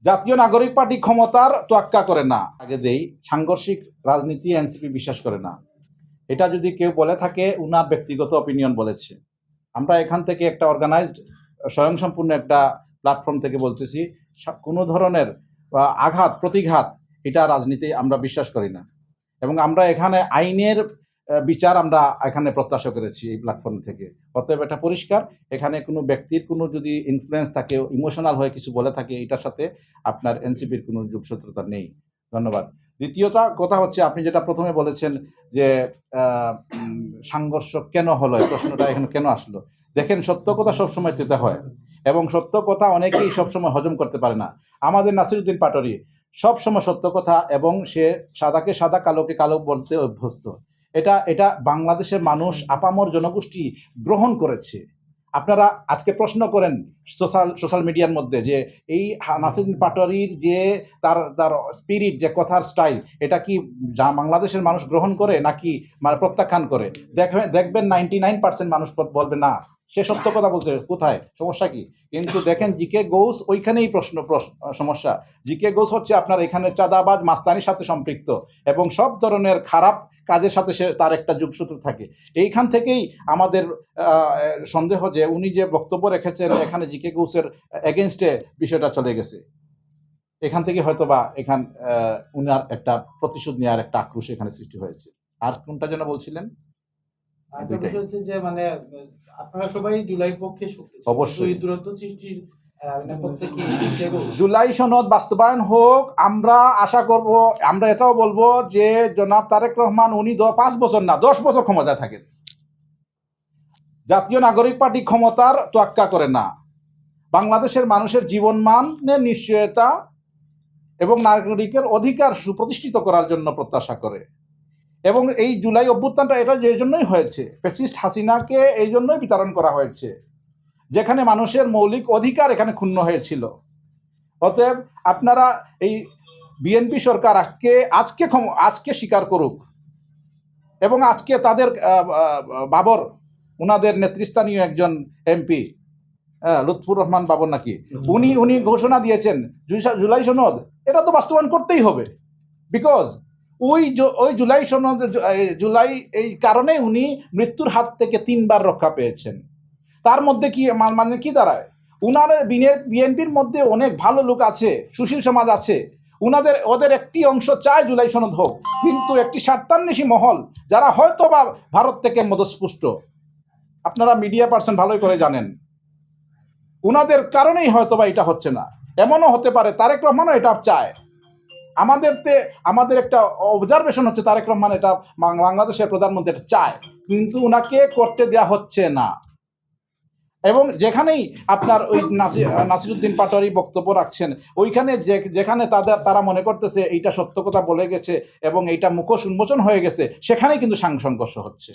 জাতীয় নাগরিক পার্টি ক্ষমতার তোয়াক্কা করে না। আগে দেই, সাংঘর্ষিক রাজনীতি এনসিপি বিশ্বাস করে না। এটা যদি কেউ বলে থাকে, উনার ব্যক্তিগত অপিনিয়ন বলেছে। আমরা এখান থেকে একটা অর্গানাইজড স্বয়ংসম্পূর্ণ একটা প্ল্যাটফর্ম থেকে বলতেছি, কোনো ধরনের আঘাত প্রতিঘাত এটা রাজনীতি আমরা বিশ্বাস করি না। এবং আমরা এখানে আইনের বিচার আমরা এখানে প্রত্যাশা করেছি এই প্ল্যাটফর্ম থেকে। অতএব এটা পরিষ্কার, এখানে কোনো ব্যক্তির কোনো যদি ইনফ্লুয়েন্স থাকে, ইমোশনাল হয়ে কিছু বলে থাকে, এটার সাথে আপনার এনসিপির কোনো যোগসূত্রতা নেই। ধন্যবাদ। দ্বিতীয়টা কথা হচ্ছে, আপনি যেটা প্রথমে বলেছেন যে সংঘর্ষ কেন হলো, প্রশ্নটা এখানে কেন আসলো। দেখেন, সত্য কথা সবসময় তেতে হয় এবং সত্য কথা অনেকেই সবসময় হজম করতে পারে না। আমাদের নাসিরউদ্দিন পাটোয়ারি সবসময় সত্য কথা, এবং সে সাদাকে সাদা কালোকে কালো বলতে অভ্যস্ত। এটা বাংলাদেশের মানুষ, আপামর জনগোষ্ঠী গ্রহণ করেছে। আপনারা আজকে প্রশ্ন করেন সোশ্যাল মিডিয়ার মধ্যে যে এই নাসিরউদ্দিন পাটোয়ারির যে তার স্পিরিট, যে কথার স্টাইল, এটা কি বাংলাদেশের মানুষ গ্রহণ করে নাকি প্রত্যাখ্যান করে? দেখবেন 99% মানুষ বলবে না, সে সত্য কথা বলছে, কোথায় সমস্যা কি? কিন্তু দেখেন, জিকে গৌস ওইখানেই সমস্যা। জিকে গৌস হচ্ছে আপনার এখানে চাঁদাবাজ মাস্তানির সাথে সম্পৃক্ত এবং সব ধরনের খারাপ কাজের সাথে তার একটা যোগসূত্র থাকে। এইখান থেকেই আমাদের সন্দেহ যে উনি যে বক্তব্য রেখেছেন এখানে জিকে গৌসের এগেনস্টে বিষয়টা চলে গেছে। এখান থেকে হয়তো বা উনার একটা প্রতিশোধ নেওয়ার একটা আক্রোশ এখানে সৃষ্টি হয়েছে। আর কোনটা যেন বলছিলেন? যে মানে আপনারা সবাই জুলাইয়ের পক্ষে, অবশ্যই দূরত্ব সৃষ্টির জুলাই সনদ বাস্তবায়ন হোক, আমরা আশা করব। আমরা এটাও বলবো যে জনাব তারেক রহমান উনি 5 বছর না 10 বছর ক্ষমতায় থাকেন। জাতীয় নাগরিক পার্টি ক্ষমতার তোয়াক্কা করে না। বাংলাদেশের মানুষের জীবনমানের নিশ্চয়তা এবং নাগরিকের অধিকার সুপ্রতিষ্ঠিত করার জন্য প্রত্যাশা করে। এবং এই জুলাই অভ্যুত্থানটা এটা যে জন্যই হয়েছে, ফ্যাসিস্ট হাসিনাকে এই জন্যই বিতরণ করা হয়েছে, যেখানে মানুষের মৌলিক অধিকার এখানে ক্ষুণ্ণ হয়েছিল। অতএব আপনারা এই বিএনপি সরকার আজকে স্বীকার করুক, এবং আজকে তাদের বাবর, ওনাদের নেতৃস্থানীয় একজন এমপি লুৎফুর রহমান বাবর নাকি, উনি ঘোষণা দিয়েছেন জুলাই সনদ এটা তো বাস্তবায়ন করতেই হবে। বিকজ ওই জুলাই এই কারণে উনি মৃত্যুর হাত থেকে 3 বার রক্ষা পেয়েছেন। তার মধ্যে কি মানে কি দাঁড়ায়, বিএনপির মধ্যে অনেক ভালো লোক আছে, সুশীল সমাজ আছে, ওদের একটি অংশ চায় জুলাই সনদ হোক, কিন্তু একটি স্বার্থান্বেষী মহল যারা হয়তো বা ভারত থেকে মদস্পুষ্ট, আপনারা মিডিয়া পার্সন ভালোই করে জানেন, উনাদের কারণেই হয়তো বা এটা হচ্ছে না। এমনও হতে পারে তারেক রহমানও এটা চায়। আমাদের একটা অবজারভেশন হচ্ছে তারেক রহমান এটা বাংলাদেশের প্রধানমন্ত্রী এটা চায়, কিন্তু উনাকে করতে দেয়া হচ্ছে না। এবং যেখানেই আপনার ওই নাসিরউদ্দিন পাটোয়ারি বক্তব্য রাখছেন, ওইখানে যেখানে তারা মনে করতেছে এইটা সত্য কথা বলে গেছে এবং এইটা মুখোশ উন্মোচন হয়ে গেছে, সেখানেই কিন্তু সংঘর্ষ হচ্ছে।